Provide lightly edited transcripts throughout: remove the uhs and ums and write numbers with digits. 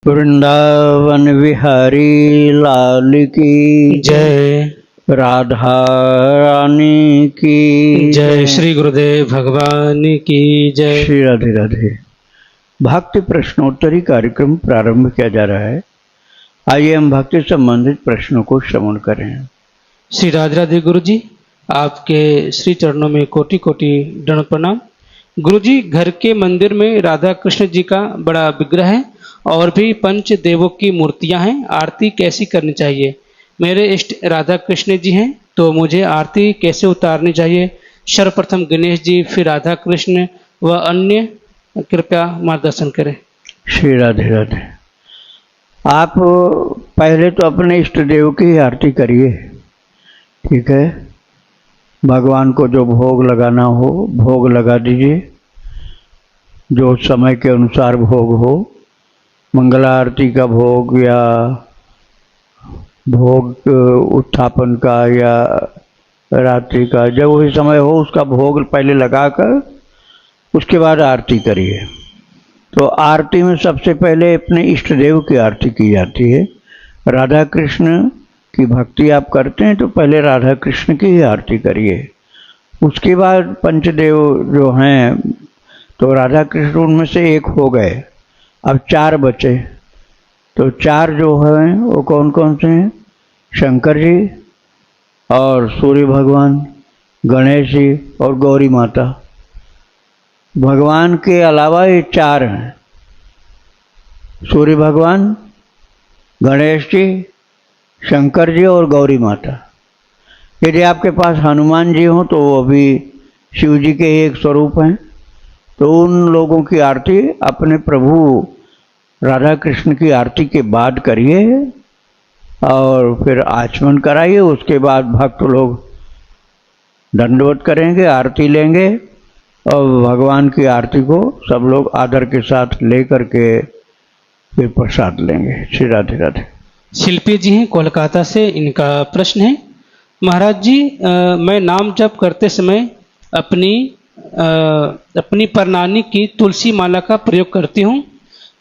वृंदावन विहारी लाल की जय। राधा रानी की जय। श्री गुरुदेव भगवान की जय। श्री राधे राधे। भक्ति प्रश्नोत्तरी कार्यक्रम प्रारंभ किया जा रहा है। आइए हम भक्ति संबंधित प्रश्नों को श्रवण करें। श्री राधे राधे गुरु जी, आपके श्री चरणों में कोटि कोटि दंड प्रणाम। गुरु जी, घर के मंदिर में राधा कृष्ण जी का बड़ा विग्रह है और भी पंच देवों की मूर्तियां हैं। आरती कैसी करनी चाहिए? मेरे इष्ट राधा कृष्ण जी हैं, तो मुझे आरती कैसे उतारनी चाहिए? सर्वप्रथम गणेश जी, फिर राधा कृष्ण व अन्य, कृपया मार्गदर्शन करें। श्री राधे राधे। आप पहले तो अपने इष्ट देव की आरती करिए, ठीक है। भगवान को जो भोग लगाना हो भोग लगा दीजिए, जो समय के अनुसार भोग हो, मंगला आरती का भोग या भोग उत्थापन का या रात्रि का, जब वही समय हो उसका भोग पहले लगाकर उसके बाद आरती करिए। तो आरती में सबसे पहले अपने इष्ट देव की आरती की जाती है। राधा कृष्ण की भक्ति आप करते हैं तो पहले राधा कृष्ण की ही आरती करिए। उसके बाद पंचदेव जो हैं, तो राधा कृष्ण उनमें से एक हो गए, अब चार बचे। तो चार जो हैं वो कौन कौन से हैं? शंकर जी और सूर्य भगवान, गणेश जी और गौरी माता। भगवान के अलावा ये चार हैं, सूर्य भगवान, गणेश जी, शंकर जी और गौरी माता। यदि आपके पास हनुमान जी हों तो वो भी शिव जी के एक स्वरूप हैं। तो उन लोगों की आरती अपने प्रभु राधा कृष्ण की आरती के बाद करिए और फिर आचमन कराइए। उसके बाद भक्त लोग दंडवत करेंगे, आरती लेंगे और भगवान की आरती को सब लोग आदर के साथ ले करके फिर प्रसाद लेंगे। श्री राधे राधे। शिल्पी जी हैं कोलकाता से, इनका प्रश्न है, महाराज जी, मैं नाम जप करते समय अपनी परनानी की तुलसी माला का प्रयोग करती हूँ।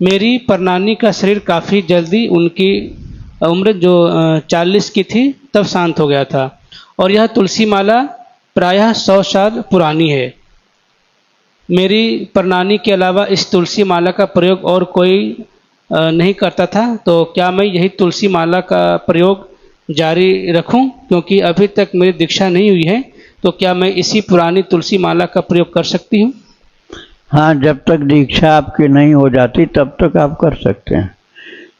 मेरी परनानी का शरीर काफ़ी जल्दी, उनकी उम्र जो 40 की थी तब शांत हो गया था और यह तुलसी माला प्रायः 100 साल पुरानी है। मेरी परनानी के अलावा इस तुलसी माला का प्रयोग और कोई नहीं करता था, तो क्या मैं यही तुलसी माला का प्रयोग जारी रखूं? क्योंकि अभी तक मेरी दीक्षा नहीं हुई है, तो क्या मैं इसी पुरानी तुलसी माला का प्रयोग कर सकती हूँ? हाँ, जब तक दीक्षा आपकी नहीं हो जाती तब तक आप कर सकते हैं,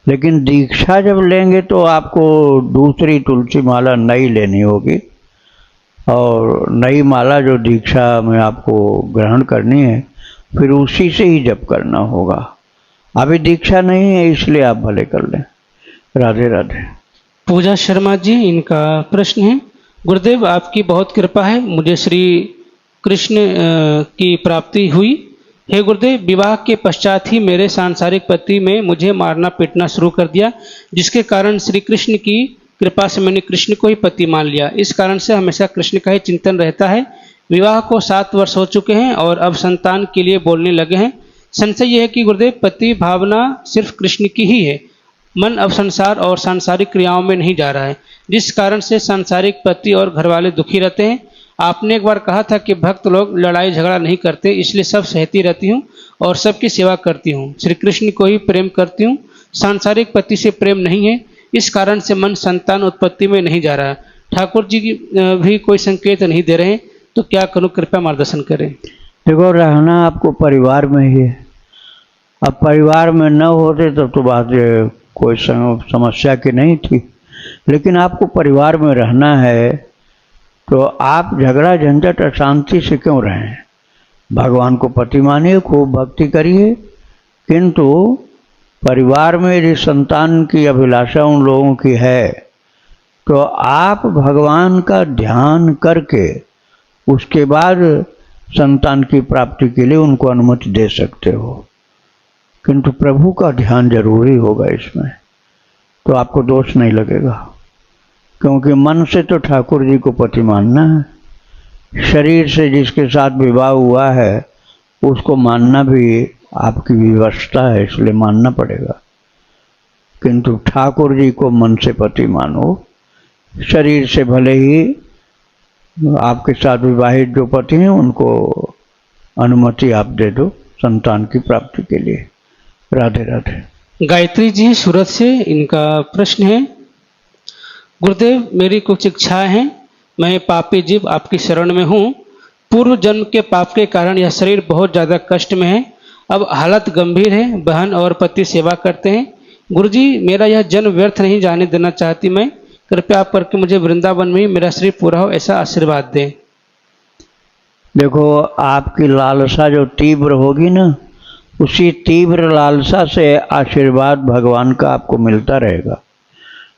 लेकिन दीक्षा जब लेंगे तो आपको दूसरी तुलसी माला नई लेनी होगी और नई माला जो दीक्षा में आपको ग्रहण करनी है फिर उसी से ही जप करना होगा। अभी दीक्षा नहीं है इसलिए आप भले कर लें। राधे राधे। पूजा शर्मा जी, इनका प्रश्न है, गुरुदेव आपकी बहुत कृपा है, मुझे श्री कृष्ण की प्राप्ति हुई। हे गुरुदेव, विवाह के पश्चात ही मेरे सांसारिक पति में मुझे मारना पीटना शुरू कर दिया, जिसके कारण श्री कृष्ण की कृपा से मैंने कृष्ण को ही पति मान लिया। इस कारण से हमेशा कृष्ण का ही चिंतन रहता है। विवाह को 7 वर्ष हो चुके हैं और अब संतान के लिए बोलने लगे हैं। संशय यह है कि गुरुदेव, पति भावना सिर्फ कृष्ण की ही है, मन अब संसार और सांसारिक क्रियाओं में नहीं जा रहा है, जिस कारण से सांसारिक पति और घरवाले दुखी रहते हैं। आपने एक बार कहा था कि भक्त लोग लड़ाई झगड़ा नहीं करते, इसलिए सब सहती रहती हूँ और सबकी सेवा करती हूँ। श्री कृष्ण को ही प्रेम करती हूँ, सांसारिक पति से प्रेम नहीं है। इस कारण से मन संतान उत्पत्ति में नहीं जा रहा। ठाकुर जी भी कोई संकेत नहीं दे रहे हैं, तो क्या करूँ? कृपया मार्गदर्शन करें। देखो, रहना आपको परिवार में ही है। अब परिवार में न होते तब तो बात कोई समस्या की नहीं थी, लेकिन आपको परिवार में रहना है तो आप झगड़ा झंझट अशांति से क्यों रहें? भगवान को पति मानिए, खूब भक्ति करिए, किंतु परिवार में यदि संतान की अभिलाषा उन लोगों की है तो आप भगवान का ध्यान करके उसके बाद संतान की प्राप्ति के लिए उनको अनुमति दे सकते हो, किंतु प्रभु का ध्यान जरूरी होगा इसमें, तो आपको दोष नहीं लगेगा। क्योंकि मन से तो ठाकुर जी को पति मानना है, शरीर से जिसके साथ विवाह हुआ है उसको मानना भी आपकी व्यवस्था है, इसलिए मानना पड़ेगा। किंतु ठाकुर जी को मन से पति मानो। शरीर से भले ही आपके साथ विवाहित जो पति हैं उनको अनुमति आप दे दो संतान की प्राप्ति के लिए। राधे राधे। गायत्री जी सूरत से, इनका प्रश्न है, गुरुदेव मेरी कुछ इच्छाएं हैं, मैं पापी जीव आपकी शरण में हूँ। पूर्व जन्म के पाप के कारण यह शरीर बहुत ज़्यादा कष्ट में है। अब हालत गंभीर है, बहन और पति सेवा करते हैं। गुरुजी मेरा यह जन्म व्यर्थ नहीं जाने देना चाहती मैं, कृपया आप करके मुझे वृंदावन में ही मेरा शरीर पूरा हो ऐसा आशीर्वाद दें। देखो आपकी लालसा जो तीव्र होगी ना, उसी तीव्र लालसा से आशीर्वाद भगवान का आपको मिलता रहेगा।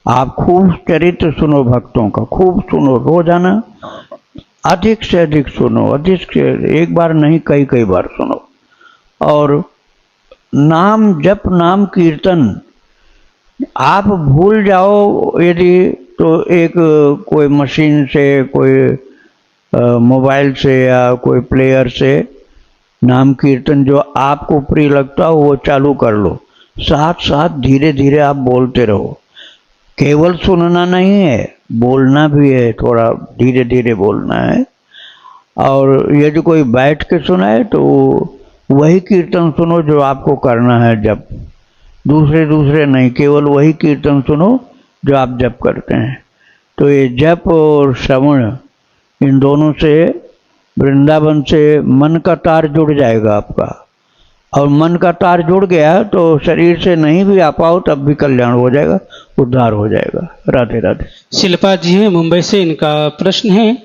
आप खूब चरित्र सुनो भक्तों का, खूब सुनो, रोजाना अधिक से अधिक सुनो, अधिक से एक बार नहीं कई कई बार सुनो। और नाम जप, नाम कीर्तन आप भूल जाओ यदि तो एक कोई मशीन से, कोई मोबाइल से या कोई प्लेयर से नाम कीर्तन जो आपको प्रिय लगता हो वो चालू कर लो। साथ साथ धीरे धीरे आप बोलते रहो। केवल सुनना नहीं है, बोलना भी है, थोड़ा धीरे धीरे बोलना है। और यदि कोई बैठ के सुनाए तो वही कीर्तन सुनो जो आपको करना है जप, दूसरे नहीं, केवल वही कीर्तन सुनो जो आप जप करते हैं। तो ये जप और श्रवण, इन दोनों से वृंदावन से मन का तार जुड़ जाएगा आपका। और मन का तार जुड़ गया तो शरीर से नहीं भी आ पाओ तब भी कल्याण हो जाएगा, उद्धार हो जाएगा। राधे राधे। शिल्पा जी हैं मुंबई से, इनका प्रश्न है,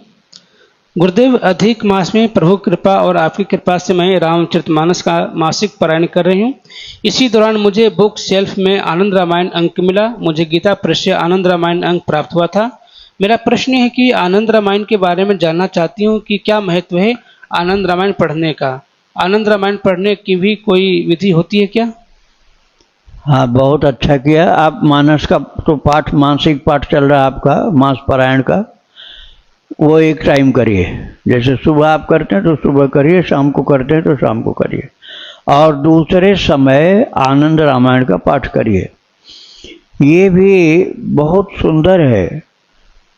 गुरुदेव अधिक मास में प्रभु कृपा और आपकी कृपा से मैं रामचरितमानस का मासिक पारायण कर रही हूँ। इसी दौरान मुझे बुक शेल्फ में आनंद रामायण अंक मिला। मुझे गीता प्रेस से आनंद रामायण अंक प्राप्त हुआ था। मेरा प्रश्न है कि आनंद रामायण के बारे में जानना चाहती हूँ कि क्या महत्व है आनंद रामायण पढ़ने का। आनंद रामायण पढ़ने की भी कोई विधि होती है क्या? हाँ, बहुत अच्छा किया। आप मानस का तो पाठ, मासिक पाठ चल रहा है आपका, मास पारायण का, वो एक टाइम करिए। जैसे सुबह आप करते हैं तो सुबह करिए, शाम को करते हैं तो शाम को करिए। और दूसरे समय आनंद रामायण का पाठ करिए। ये भी बहुत सुंदर है।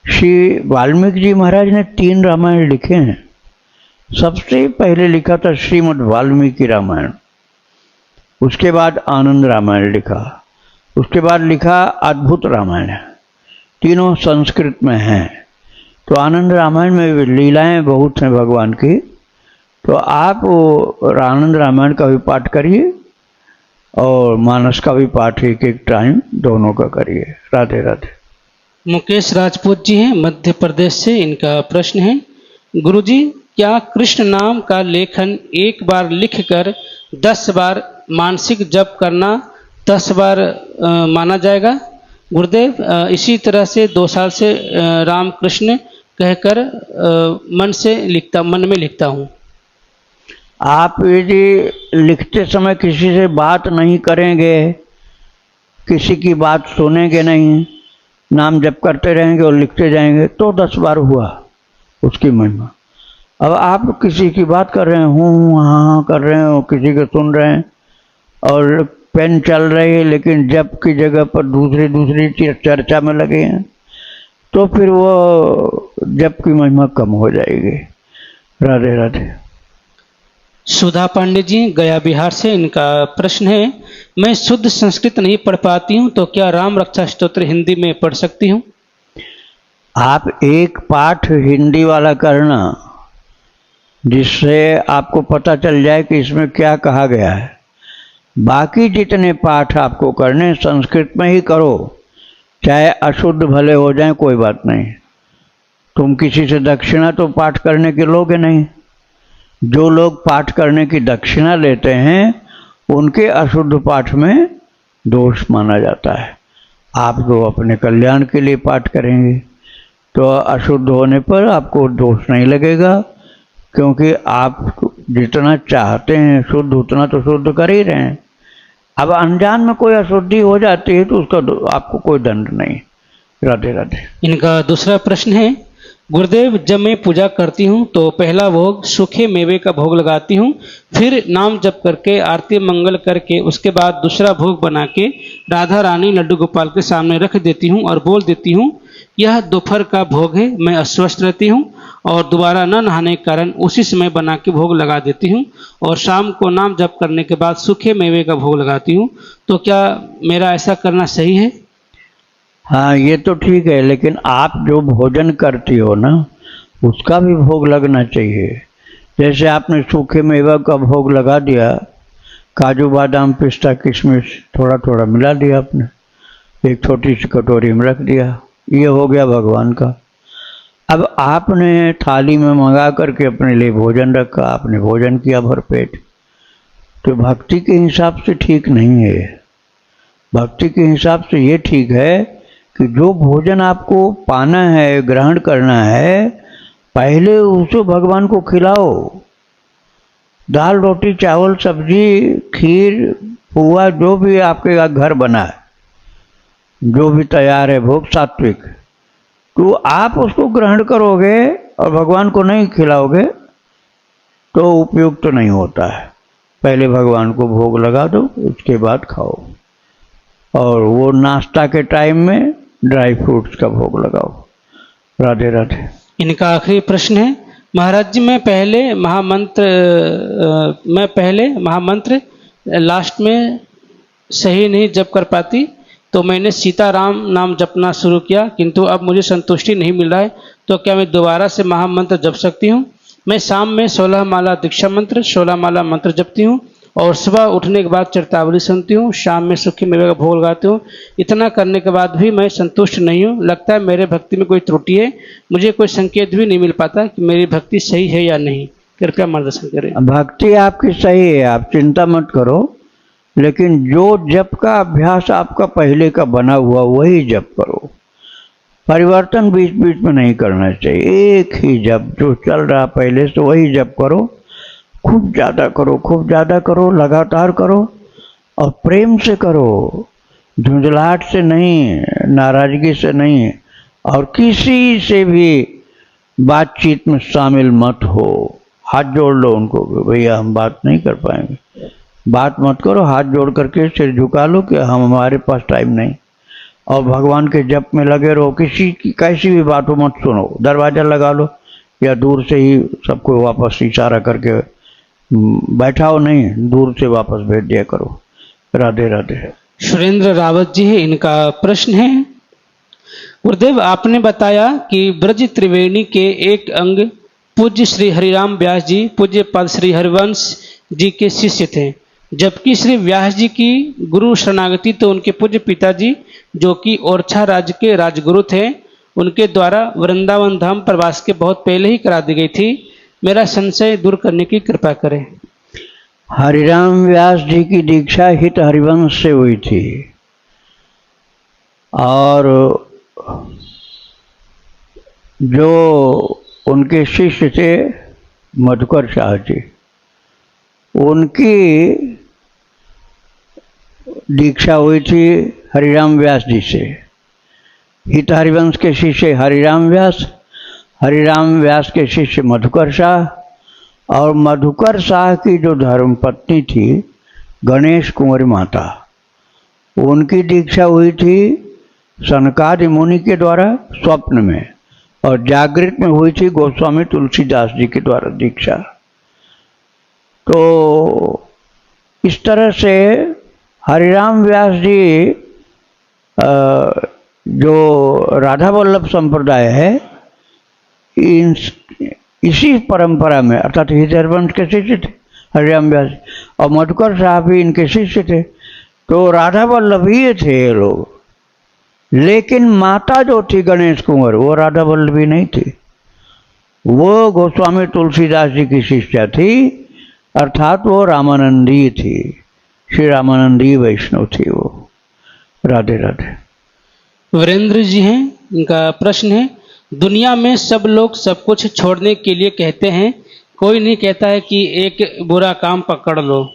श्री वाल्मीकि जी महाराज ने 3 रामायण लिखे हैं। सबसे पहले लिखा था श्रीमद् वाल्मीकि रामायण, उसके बाद आनंद रामायण लिखा, उसके बाद लिखा अद्भुत रामायण। तीनों संस्कृत में हैं। तो आनंद रामायण में लीलाएं बहुत हैं भगवान की। तो आप आनंद रामायण का भी पाठ करिए और मानस का भी पाठ एक एक टाइम दोनों का करिए। राधे राधे। मुकेश राजपूत जी हैं मध्य प्रदेश से, इनका प्रश्न है, गुरुजी क्या कृष्ण नाम का लेखन एक बार लिखकर 10 बार मानसिक जप करना 10 बार माना जाएगा? गुरुदेव इसी तरह से 2 साल से राम कृष्ण कहकर मन में लिखता हूँ। आप यदि लिखते समय किसी से बात नहीं करेंगे, किसी की बात सुनेंगे नहीं, नाम जप करते रहेंगे और लिखते जाएंगे तो 10 बार हुआ उसकी महिमा। अब आप किसी की बात कर रहे हैं, हूँ हाँ कर रहे हो, किसी को सुन रहे हैं और पेन चल रही है, लेकिन जप की जगह पर दूसरी चर्चा में लगे हैं, तो फिर वो जप की महिमा कम हो जाएगी। राधे राधे। सुधा पांडे जी गया बिहार से, इनका प्रश्न है, मैं शुद्ध संस्कृत नहीं पढ़ पाती हूँ तो क्या राम रक्षा स्तोत्र हिंदी में पढ़ सकती हूँ? आप एक पाठ हिंदी वाला करना जिससे आपको पता चल जाए कि इसमें क्या कहा गया है। बाकी जितने पाठ आपको करने संस्कृत में ही करो, चाहे अशुद्ध भले हो जाए कोई बात नहीं। तुम किसी से दक्षिणा तो पाठ करने के लोगे नहीं। जो लोग पाठ करने की दक्षिणा लेते हैं उनके अशुद्ध पाठ में दोष माना जाता है। आप जो अपने कल्याण के लिए पाठ करेंगे तो अशुद्ध होने पर आपको दोष नहीं लगेगा, क्योंकि आप जितना चाहते हैं शुद्ध उतना तो शुद्ध कर ही रहे हैं। अब अनजान में कोई अशुद्धि हो जाती है तो उसका आपको कोई दंड नहीं। राधे राधे। इनका दूसरा प्रश्न है, गुरुदेव, जब मैं पूजा करती हूँ तो पहला भोग सूखे मेवे का भोग लगाती हूँ, फिर नाम जप करके आरती मंगल करके उसके बाद दूसरा भोग बना के राधा रानी लड्डू गोपाल के सामने रख देती हूँ और बोल देती हूँ यह दोपहर का भोग है, मैं अस्वस्थ रहती हूँ और दोबारा न नहाने के कारण उसी समय बना के भोग लगा देती हूँ और शाम को नाम जप करने के बाद सूखे मेवे का भोग लगाती हूँ। तो क्या मेरा ऐसा करना सही है? हाँ, ये तो ठीक है, लेकिन आप जो भोजन करती हो ना, उसका भी भोग लगना चाहिए। जैसे आपने सूखे मेवा का भोग लगा दिया, काजू बादाम पिस्ता किशमिश थोड़ा थोड़ा मिला दिया आपने, एक छोटी सी कटोरी में रख दिया, ये हो गया भगवान का। अब आपने थाली में मंगा करके अपने लिए भोजन रखा, आपने भोजन किया भरपेट, तो भक्ति के हिसाब से ठीक नहीं है। भक्ति के हिसाब से ये ठीक है कि जो भोजन आपको पाना है, ग्रहण करना है, पहले उसे भगवान को खिलाओ। दाल रोटी चावल सब्जी खीर पुआ जो भी आपके घर बना है, जो भी तैयार है भोग सात्विक, तो आप उसको ग्रहण करोगे और भगवान को नहीं खिलाओगे तो उपयुक्त तो नहीं होता है। पहले भगवान को भोग लगा दो, उसके बाद खाओ। और वो नाश्ता के टाइम में ड्राई फ्रूट्स का भोग लगाओ। राधे राधे। इनका आखिरी प्रश्न है, महाराज जी मैं पहले महामंत्र लास्ट में सही नहीं जप कर पाती, तो मैंने सीताराम नाम जपना शुरू किया, किंतु अब मुझे संतुष्टि नहीं मिल रहा है, तो क्या मैं दोबारा से महामंत्र जप सकती हूँ? मैं शाम में 16 माला दीक्षा मंत्र 16 माला मंत्र जपती हूँ और सुबह उठने के बाद चरतावली सुनती हूँ, शाम में सूखी मेवे का भोग लगाती हूँ। इतना करने के बाद भी मैं संतुष्ट नहीं हूँ, लगता है मेरे भक्ति में कोई त्रुटि है, मुझे कोई संकेत भी नहीं मिल पाता कि मेरी भक्ति सही है या नहीं। कृपया मार्गदर्शन करें। भक्ति आपकी सही है, आप चिंता मत करो, लेकिन जो जप का अभ्यास आपका पहले का बना हुआ वही जप करो। परिवर्तन बीच बीच में नहीं करना चाहिए, एक ही जप जो चल रहा पहले से वही जप करो। खूब ज़्यादा करो, खूब ज़्यादा करो, लगातार करो और प्रेम से करो, झुंझलाहट से नहीं, नाराजगी से नहीं, और किसी से भी बातचीत में शामिल मत हो। हाथ जोड़ लो उनको, भैया हम बात नहीं कर पाएंगे, बात मत करो, हाथ जोड़ करके सिर झुका लो कि हमारे पास टाइम नहीं, और भगवान के जप में लगे रहो। किसी की कैसी भी बात हो मत सुनो, दरवाज़ा लगा लो या दूर से ही सबको वापस इशारा करके बैठाओ, नहीं दूर से वापस भेज दिया करो। राधे राधे। सुरेंद्र रावत जी है, इनका प्रश्न है, गुरुदेव आपने बताया कि ब्रज त्रिवेणी के एक अंग पूज्य श्री हरिराम व्यास जी पूज्य पद श्री हरिवंश जी के शिष्य थे, जबकि श्री व्यास जी की गुरु शरणागति तो उनके पूज्य पिताजी जो कि ओरछा राज्य के राजगुरु थे, उनके द्वारा वृंदावन धाम प्रवास के बहुत पहले ही करा दी गई थी। मेरा संशय दूर करने की कृपा करें। हरिराम व्यास जी की दीक्षा हित हरिवंश से हुई थी और जो उनके शिष्य थे मधुकर शाह जी, उनकी दीक्षा हुई थी हरिराम व्यास जी से। हित हरिवंश के शिष्य हरिराम व्यास के शिष्य मधुकर शाह, और मधुकर शाह की जो धर्मपत्नी थी गणेश कुंवरी माता, उनकी दीक्षा हुई थी सनकादि मुनि के द्वारा स्वप्न में, और जागृत में हुई थी गोस्वामी तुलसीदास जी के द्वारा दीक्षा। तो इस तरह से हरिराम व्यास जी जो राधा वल्लभ संप्रदाय है, इसी परंपरा में, अर्थात हरिवंश के शिष्य थे हरिराम व्यास, और मधुकर साहब भी इनके शिष्य थे, तो राधा वल्लभ ही थे ये लोग। लेकिन माता जो थी गणेश कुंवर, वो राधा वल्लभी नहीं थी, वो गोस्वामी तुलसीदास जी की शिष्या थी, अर्थात वो रामानंदी थी, श्री रामानंदी वैष्णव थी वो। राधे राधे। वीरेंद्र जी हैं, इनका प्रश्न है, दुनिया में सब लोग सब कुछ छोड़ने के लिए कहते हैं, कोई नहीं कहता है कि एक बुरा काम पकड़ लो।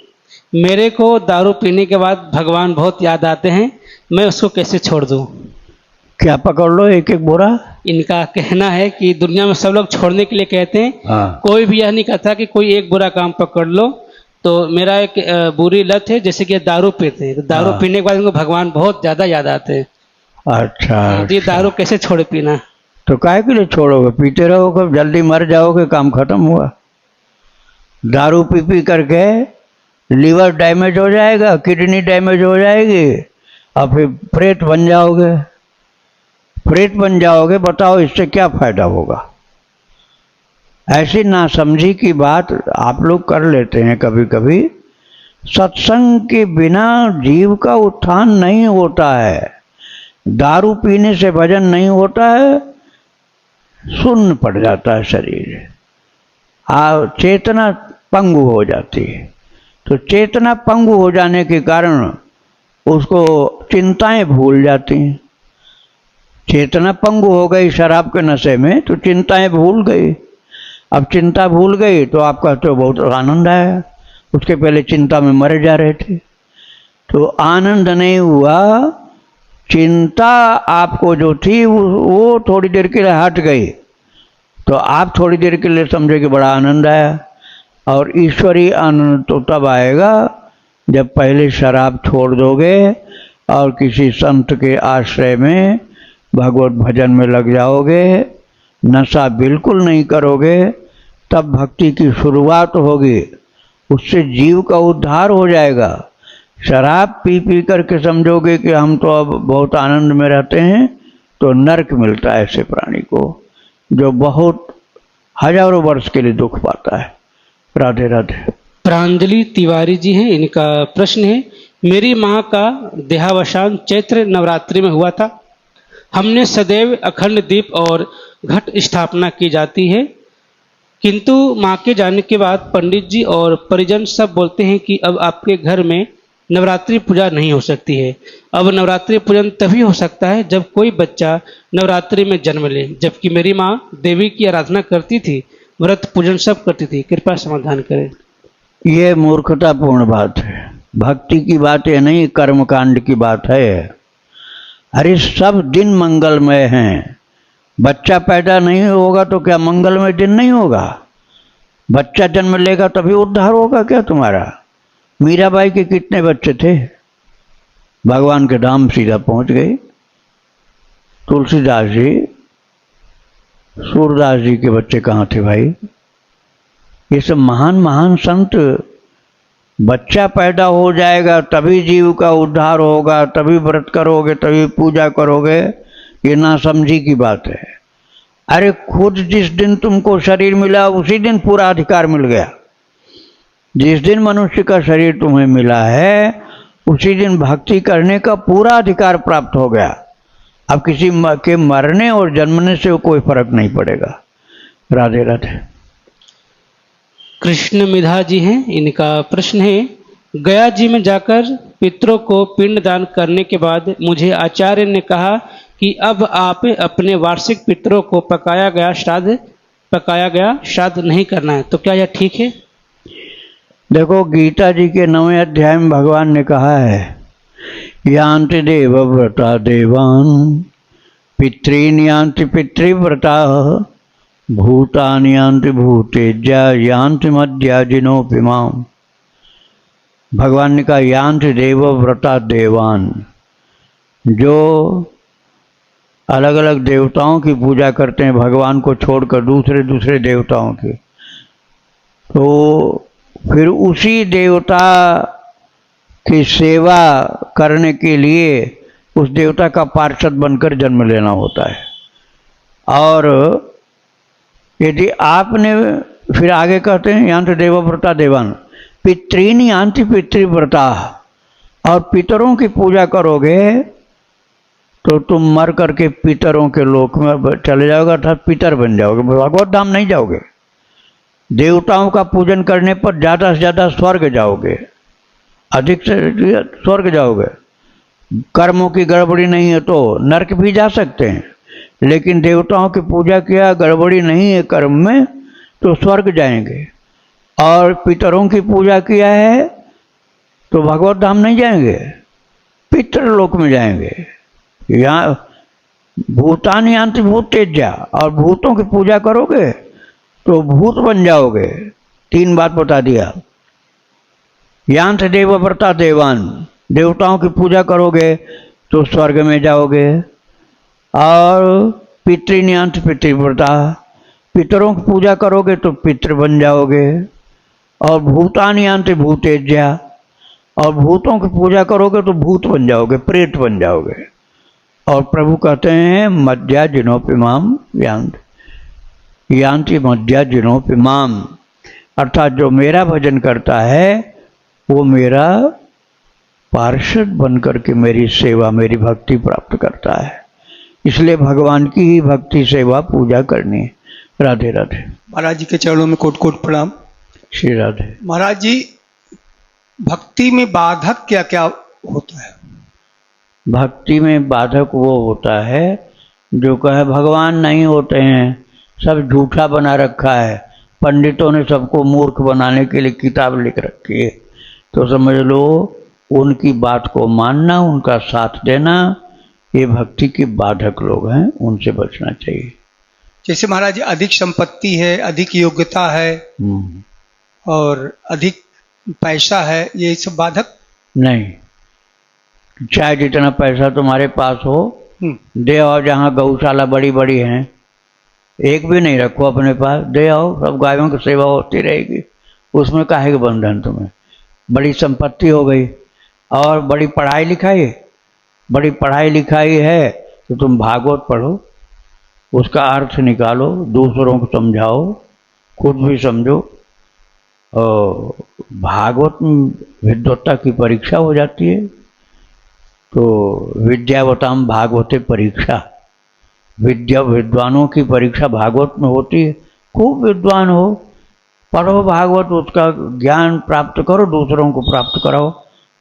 मेरे को दारू पीने के बाद भगवान बहुत याद आते हैं, मैं उसको कैसे छोड़ दूं? क्या पकड़ लो? एक एक बुरा? इनका कहना है कि दुनिया में सब लोग छोड़ने के लिए कहते हैं, हाँ कोई भी यह नहीं कहता कि कोई एक बुरा काम पकड़ लो। तो मेरा एक बुरी लत है, जैसे कि दारू पीते हैं, तो दारू हाँ। पीने के बाद उनको भगवान बहुत ज्यादा याद आते हैं। अच्छा, तो ये अच्छा। दारू कैसे छोड़े पीना? तो काहे के लिए छोड़ोगे? पीते रहोगे, जल्दी मर जाओगे, काम खत्म हुआ। दारू पी पी करके लीवर डैमेज हो जाएगा, किडनी डैमेज हो जाएगी, और फिर प्रेत बन जाओगे। प्रेत बन जाओगे, बताओ इससे क्या फायदा होगा? ऐसी नासमझी की बात आप लोग कर लेते हैं कभी कभी। सत्संग के बिना जीव का उत्थान नहीं होता है। दारू पीने से भजन नहीं होता है, शून्य पड़ जाता है शरीर, चेतना पंगु हो जाती है। तो चेतना पंगु हो जाने के कारण उसको चिंताएं भूल जाती हैं। चेतना पंगु हो गई शराब के नशे में, तो चिंताएं भूल गई। अब चिंता भूल गई तो आप कहते हो बहुत आनंद आया, उसके पहले चिंता में मरे जा रहे थे। तो आनंद नहीं हुआ, चिंता आपको जो थी वो थोड़ी देर के लिए हट गई, तो आप थोड़ी देर के लिए समझे कि बड़ा आनंद आया। और ईश्वरीय आनंद तो तब आएगा जब पहले शराब छोड़ दोगे और किसी संत के आश्रय में भगवत भजन में लग जाओगे, नशा बिल्कुल नहीं करोगे, तब भक्ति की शुरुआत होगी। उससे जीव का उद्धार हो जाएगा। शराब पी पी करके समझोगे कि हम तो अब बहुत आनंद में रहते हैं, तो नरक मिलता है ऐसे प्राणी को, जो बहुत हजारों वर्ष के लिए दुख पाता है। राधे राधे। प्रांजलि तिवारी जी हैं, इनका प्रश्न है, मेरी माँ का देहावसान चैत्र नवरात्रि में हुआ था। हमने सदैव अखंड दीप और घट स्थापना की जाती है, किंतु माँ के जाने के बाद पंडित जी और परिजन सब बोलते हैं कि अब आपके घर में नवरात्रि पूजा नहीं हो सकती है। अब नवरात्रि पूजन तभी हो सकता है जब कोई बच्चा नवरात्रि में जन्म ले, जबकि मेरी माँ देवी की आराधना करती थी, व्रत पूजन सब करती थी। कृपया समाधान करें। ये मूर्खतापूर्ण बात है। भक्ति की बात है नहीं, कर्मकांड की बात है। अरे सब दिन मंगलमय हैं। बच्चा पैदा नहीं होगा तो क्या मंगलमय दिन नहीं होगा? बच्चा जन्म लेगा तभी उद्धार होगा क्या तुम्हारा? मीराबाई के कितने बच्चे थे? भगवान के धाम सीधा पहुंच गए। तुलसीदास जी, सूरदास जी के बच्चे कहाँ थे भाई? ये सब महान महान संत, बच्चा पैदा हो जाएगा तभी जीव का उद्धार होगा, तभी व्रत करोगे, तभी पूजा करोगे, ये नासमझी की बात है। अरे खुद जिस दिन तुमको शरीर मिला उसी दिन पूरा अधिकार मिल गया। जिस दिन मनुष्य का शरीर तुम्हें मिला है उसी दिन भक्ति करने का पूरा अधिकार प्राप्त हो गया। अब किसी के मरने और जन्मने से कोई फर्क नहीं पड़ेगा। राधे राधे। कृष्ण मिधा जी हैं, इनका प्रश्न है, गया जी में जाकर पितरों को पिंड दान करने के बाद मुझे आचार्य ने कहा कि अब आप अपने वार्षिक पितरों को पकाया गया श्राद्ध नहीं करना है, तो क्या यह ठीक है? देखो, गीता जी के 9वें अध्याय में भगवान ने कहा है, यान्ति देवव्रता देवान् पितॄन् यान्ति पितृव्रता भूतानि यान्ति भूतेज्या यान्ति मद्याजिनोऽपि माम्। भगवान ने कहा यान्ति देवव्रता देवान्, जो अलग अलग देवताओं की पूजा करते हैं भगवान को छोड़कर दूसरे दूसरे देवताओं की, तो फिर उसी देवता की सेवा करने के लिए उस देवता का पार्षद बनकर जन्म लेना होता है। और यदि आपने, फिर आगे कहते हैं यान्ति देवव्रता देवान् पितॄन् यान्ति पितृव्रता, और पितरों की पूजा करोगे तो तुम मर करके पितरों के लोक में चले जाओगे, अर्थात पितर बन जाओगे, भगवत धाम नहीं जाओगे। देवताओं का पूजन करने पर ज़्यादा से ज़्यादा स्वर्ग जाओगे, अधिक से स्वर्ग जाओगे। कर्मों की गड़बड़ी नहीं है तो नरक भी जा सकते हैं, लेकिन देवताओं की पूजा किया, गड़बड़ी नहीं है कर्म में, तो स्वर्ग जाएंगे। और पितरों की पूजा किया है तो भगवत धाम नहीं जाएंगे, पितृलोक में जाएंगे। यहाँ भूतानि यान्ति भूतेज्या, और भूतों की पूजा करोगे तो भूत बन जाओगे। 3 बात बता दिया। यांत देवव्रता देवान, देवताओं की पूजा करोगे तो स्वर्ग में जाओगे। और पितृन्यांत पितृव्रता, पितरों की पूजा करोगे तो पितृ बन जाओगे। और भूतान्यांत भूतेज्या, और भूतों की पूजा करोगे तो भूत बन जाओगे, प्रेत बन जाओगे। और प्रभु कहते हैं मध्या जिनोपिमाम यांत, यांति मध्या जिनोपिमाम, अर्थात जो मेरा भजन करता है वो मेरा पार्षद बनकर के मेरी सेवा, मेरी भक्ति प्राप्त करता है। इसलिए भगवान की ही भक्ति सेवा पूजा करनी है। राधे राधे। महाराज जी के चरणों में कोट कोट प्रणाम। श्री राधे। महाराज जी, भक्ति में बाधक क्या क्या होता है? भक्ति में बाधक वो होता है जो कहे भगवान नहीं होते हैं, सब झूठा बना रखा है, पंडितों ने सबको मूर्ख बनाने के लिए किताब लिख रखी है, तो समझ लो उनकी बात को मानना, उनका साथ देना, ये भक्ति के बाधक लोग हैं, उनसे बचना चाहिए। जैसे महाराज जी अधिक संपत्ति है, अधिक योग्यता है और अधिक पैसा है, ये सब बाधक नहीं। चाहे जितना पैसा तुम्हारे पास हो दे आओ, जहाँ गौशाला बड़ी बड़ी हैं, एक भी नहीं रखो अपने पास, दे आओ, सब गायों की सेवा होती रहेगी, उसमें काहे के बंधन तुम्हें। बड़ी संपत्ति हो गई और बड़ी पढ़ाई लिखाई, बड़ी पढ़ाई लिखाई है तो तुम भागवत पढ़ो, उसका अर्थ निकालो, दूसरों को समझाओ, खुद भी समझो। और भागवत में विद्वत्ता की परीक्षा हो जाती है, तो विद्यावताम भागवते परीक्षा, विद्या विद्वानों की परीक्षा भागवत में होती है। खूब विद्वान हो, पढ़ो भागवत, उसका ज्ञान प्राप्त करो, दूसरों को प्राप्त कराओ,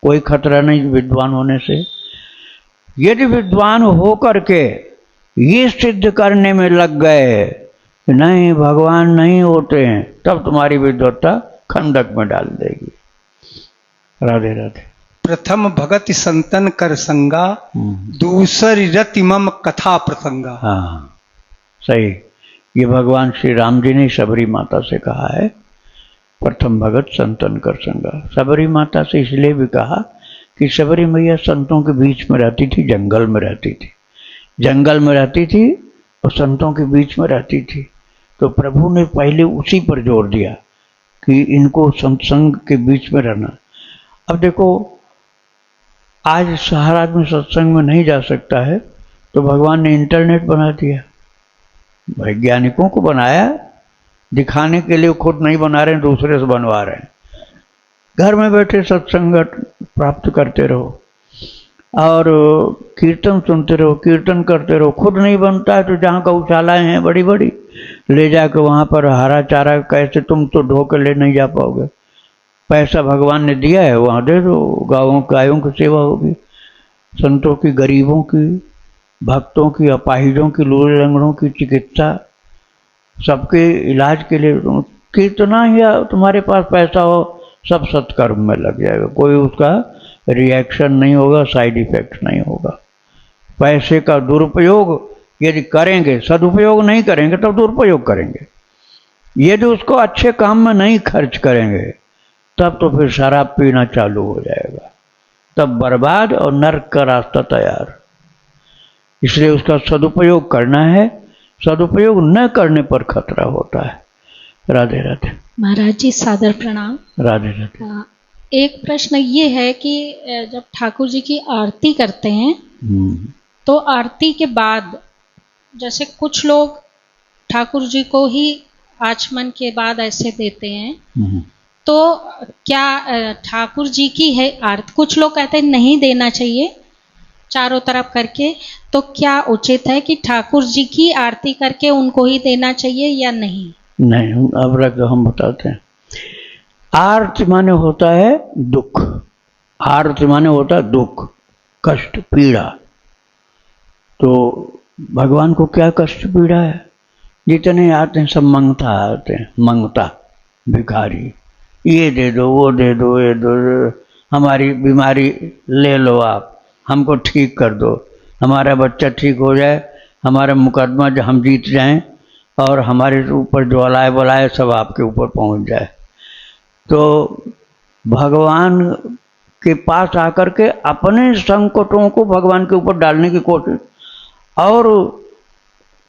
कोई खतरा नहीं विद्वान होने से। यदि विद्वान हो करके ये सिद्ध करने में लग गए कि नहीं भगवान नहीं होते हैं, तब तुम्हारी विद्वत्ता खंडक में डाल देगी। राधे राधे। प्रथम भगत संतन कर संगा, दूसरी रति मम कथा प्रसंगा। हाँ सही, ये भगवान श्री राम जी ने शबरी माता से कहा है, प्रथम भगत संतन कर संगा। शबरी माता से इसलिए भी कहा कि शबरी मैया संतों के बीच में रहती थी, जंगल में रहती थी, जंगल में रहती थी और संतों के बीच में रहती थी। तो प्रभु ने पहले उसी पर जोर दिया कि इनको सत्संग के बीच में रहना। अब देखो आज हर आदमी सत्संग में नहीं जा सकता है, तो भगवान ने इंटरनेट बना दिया, वैज्ञानिकों को बनाया दिखाने के लिए, खुद नहीं बना रहे हैं, दूसरे से बनवा रहे हैं। घर में बैठे सत्संग प्राप्त करते रहो और कीर्तन सुनते रहो, कीर्तन करते रहो। खुद नहीं बनता है तो जहाँ गौशालाएँ हैं बड़ी बड़ी, ले जाकर वहाँ पर हरा चारा कैसे, तुम तो ढो कर ले नहीं जा पाओगे, पैसा भगवान ने दिया है वहाँ दे दो, गायों की सेवा होगी, संतों की, गरीबों की, भक्तों की, अपाहिजों की, लूले लंगड़ों की चिकित्सा, सबके इलाज के लिए कितना ही तुम्हारे पास पैसा हो, सब सत्कर्म में लग जाएगा, कोई उसका रिएक्शन नहीं होगा, साइड इफेक्ट नहीं होगा। पैसे का दुरुपयोग यदि करेंगे, सदुपयोग नहीं करेंगे तब दुरुपयोग करेंगे। यदि उसको अच्छे काम में नहीं खर्च करेंगे तब तो फिर शराब पीना चालू हो जाएगा, तब बर्बाद और नर्क का रास्ता तैयार। इसलिए उसका सदुपयोग करना है, सदुपयोग न करने पर खतरा होता है। राधे राधे। महाराज जी सादर प्रणाम। राधे राधे। एक प्रश्न ये है कि जब ठाकुर जी की आरती करते हैं तो आरती के बाद जैसे कुछ लोग ठाकुर जी को ही आचमन के बाद ऐसे देते हैं, तो क्या ठाकुर जी की है आरती, कुछ लोग कहते हैं नहीं देना चाहिए चारों तरफ करके, तो क्या उचित है कि ठाकुर जी की आरती करके उनको ही देना चाहिए या नहीं? नहीं, अब रख हम बताते हैं। आरती माने होता है दुख, आरती माने होता है दुख, कष्ट, पीड़ा। तो भगवान को क्या कष्ट पीड़ा है? जितने आते हैं सब मंगता आते हैं, मंगता, भिखारी, ये दे दो, वो दे दो, ये दो, हमारी बीमारी ले लो आप, हमको ठीक कर दो, हमारा बच्चा ठीक हो जाए, हमारा मुकदमा जो हम जीत जाएं और हमारे ऊपर जो अलाय बलाय सब आपके ऊपर पहुंच जाए। तो भगवान के पास आकर के अपने संकटों को भगवान के ऊपर डालने की कोशिश, और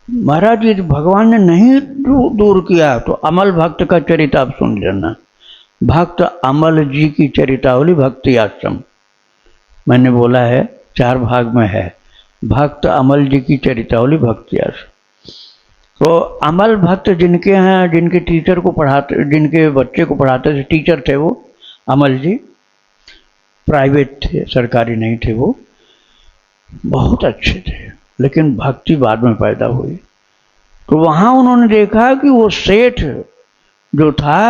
महाराज जी भगवान ने नहीं दूर किया तो अमल भक्त का चरित्र आप सुन लेना। भक्त अमल जी की चरितावली भक्ति आश्रम मैंने बोला है 4 भाग में है। भक्त अमल जी की चरितावली भक्ति आश्रम। तो अमल भक्त जिनके हैं, जिनके टीचर को पढ़ाते, जिनके बच्चे को पढ़ाते थे, टीचर थे वो अमल जी, प्राइवेट थे, सरकारी नहीं थे, वो बहुत अच्छे थे, लेकिन भक्ति बाद में पैदा हुई। तो वहां उन्होंने देखा कि वो सेठ जो था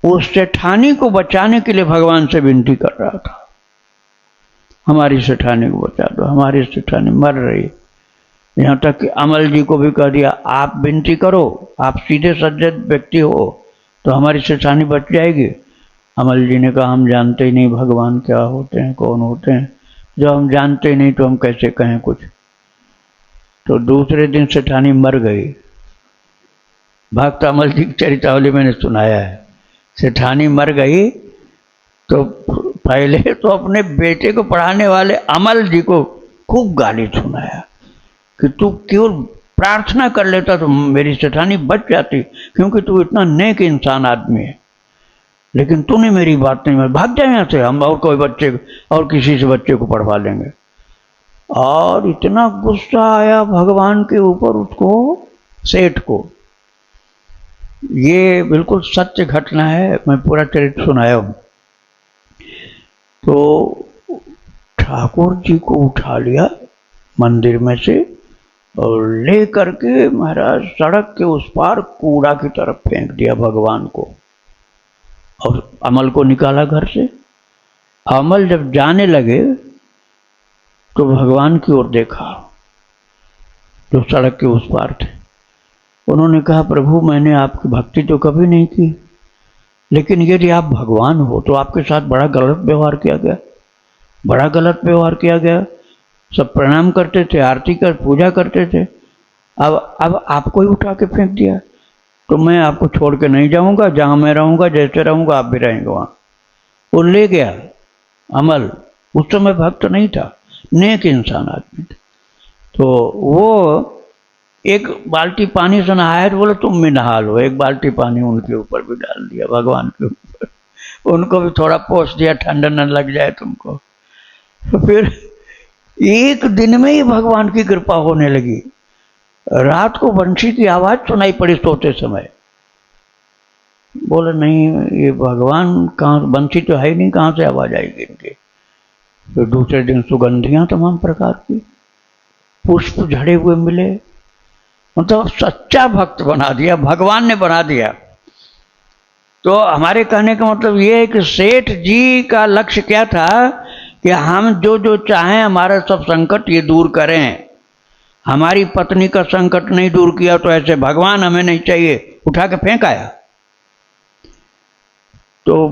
वो सेठानी को बचाने के लिए भगवान से विनती कर रहा था, हमारी सेठानी को बचा दो, हमारी सेठानी मर रही है। यहाँ तक कि अमल जी को भी कह दिया आप विनती करो, आप सीधे सज्जन व्यक्ति हो तो हमारी सेठानी बच जाएगी। अमल जी ने कहा हम जानते ही नहीं भगवान क्या होते हैं, कौन होते हैं, जब हम जानते ही नहीं तो हम कैसे कहें कुछ। तो दूसरे दिन सेठानी मर गई। भक्त अमल जी की चरितावली मैंने सुनाया है। सेठानी मर गई तो पहले तो अपने बेटे को पढ़ाने वाले अमल जी को खूब गाली सुनाया कि तू क्यों प्रार्थना कर लेता तो मेरी सेठानी बच जाती, क्योंकि तू इतना नेक इंसान आदमी है, लेकिन तूने मेरी बात नहीं मानी, भाग जाए यहाँ से, हम और कोई बच्चे और किसी से बच्चे को पढ़वा लेंगे। और इतना गुस्सा आया भगवान के ऊपर उसको, सेठ को। ये बिल्कुल सत्य घटना है, मैं पूरा चरित्र सुनाया हूं। तो ठाकुर जी को उठा लिया मंदिर में से और ले करके महाराज सड़क के उस पार कूड़ा की तरफ फेंक दिया भगवान को, और अमल को निकाला घर से। अमल जब जाने लगे तो भगवान की ओर देखा जो सड़क के उस पार थे। उन्होंने कहा प्रभु मैंने आपकी भक्ति तो कभी नहीं की, लेकिन यदि आप भगवान हो तो आपके साथ बड़ा गलत व्यवहार किया गया, बड़ा गलत व्यवहार किया गया। सब प्रणाम करते थे, आरती कर पूजा करते थे, अब आपको ही उठा के फेंक दिया। तो मैं आपको छोड़ के नहीं जाऊंगा, जहां मैं रहूंगा जैसे रहूंगा आप भी रहेंगे वहां। वो ले गया अमल। उस समय भक्त नहीं था, नेक इंसान आदमी था। तो वो एक बाल्टी पानी से नहाया तो बोले तुम भी नहा लो। एक बाल्टी पानी उनके ऊपर भी डाल दिया, भगवान के ऊपर, उनको भी थोड़ा पोंछ दिया, ठंडा न लग जाए तुमको। तो फिर एक दिन में ही भगवान की कृपा होने लगी। रात को बंशी की आवाज सुनाई पड़ी सोते समय। बोले नहीं ये भगवान कहाँ, बंशी तो है ही नहीं, कहाँ से आवाज आएगी इनकी। फिर दूसरे दिन सुगंधियां तमाम प्रकार की, पुष्प झड़े हुए मिले, मतलब सच्चा भक्त बना दिया, भगवान ने बना दिया। तो हमारे कहने का मतलब ये है कि सेठ जी का लक्ष्य क्या था कि हम जो जो चाहें हमारा सब संकट ये दूर करें। हमारी पत्नी का संकट नहीं दूर किया तो ऐसे भगवान हमें नहीं चाहिए, उठा के फेंक आया। तो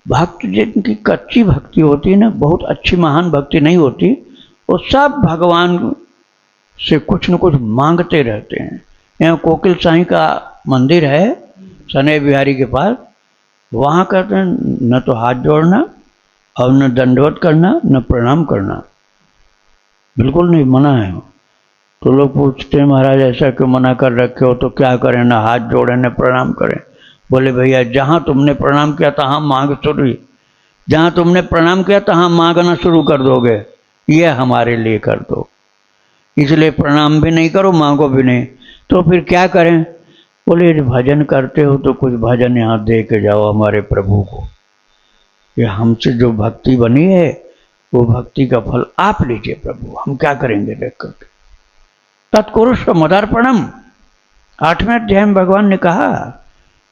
भक्त जिनकी कच्ची भक्ति होती है ना, बहुत अच्छी महान भक्ति नहीं होती, वो सब भगवान से कुछ न कुछ मांगते रहते हैं। यहाँ कोकिल साईं का मंदिर है सनई बिहारी के पास, वहाँ कहते हैं न तो हाथ जोड़ना और न दंडवत करना न प्रणाम करना, बिल्कुल नहीं, मना है। तो लोग पूछते हैं महाराज ऐसा क्यों मना कर रखे हो, तो क्या करें, ना हाथ जोड़े न प्रणाम करें। बोले भैया जहाँ तुमने प्रणाम किया तहाँ मांग शुरू, जहाँ तुमने प्रणाम किया तहाँ मांगना शुरू कर दोगे, ये हमारे लिए कर दो, इसलिए प्रणाम भी नहीं करो मांगो भी नहीं। तो फिर क्या करें। बोले यदि भजन करते हो तो कुछ भजन यहाँ दे के जाओ हमारे प्रभु को, ये हमसे जो भक्ति बनी है वो भक्ति का फल आप लीजिए प्रभु, हम क्या करेंगे देख करके। तत्कुरुष्व मदार्पणम, 8वें अध्याय में भगवान ने कहा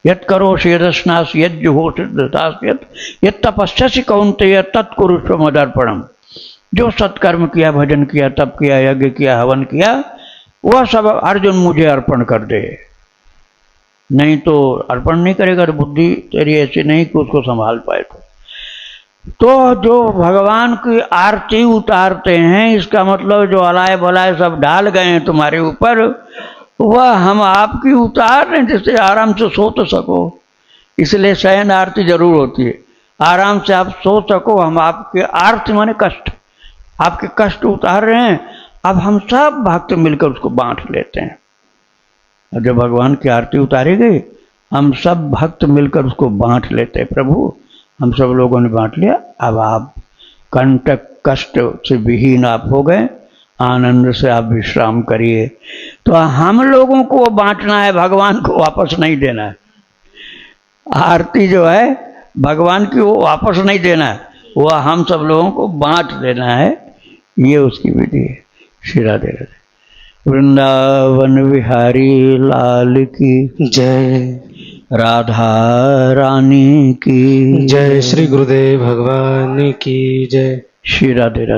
यत् करोषि यदस्नासि यज्जुहोषि यत् तपस्यसि कौन्तेय तत्कुरुष्व मदार्पणम। जो सत्कर्म किया, भजन किया, तप किया, यज्ञ किया, हवन किया, वह सब अर्जुन मुझे अर्पण कर दे। नहीं तो अर्पण नहीं करेगा तो बुद्धि तेरी ऐसी नहीं कि उसको संभाल पाए। तो तो जो भगवान की आरती उतारते हैं, इसका मतलब जो अलाय बलाय सब डाल गए हैं तुम्हारे ऊपर, वह हम आपकी उतार रहे हैं जिससे आराम से सो तो सको। इसलिए शयन आरती जरूर होती है, आराम से आप सो सको। हम आपके आरती माने कष्ट, आपके कष्ट उतार रहे हैं। अब हम सब भक्त मिलकर उसको बांट लेते हैं। और जब भगवान की आरती उतारी गई, हम सब भक्त मिलकर उसको बांट लेते हैं। प्रभु हम सब लोगों ने बांट लिया, अब आप कंटक कष्ट से विहीन आप हो गए, आनंद से आप विश्राम करिए। तो हम लोगों को बांटना है, भगवान को वापस नहीं देना है। आरती जो है भगवान की वो वापस नहीं देना है, वह हम सब लोगों को बांट देना है। ये उसकी विधि है। श्री राधे राधे। वृंदावन बिहारी लाल की जय। राधा रानी की जय। श्री गुरुदेव भगवान की जय। श्री राधे राधे।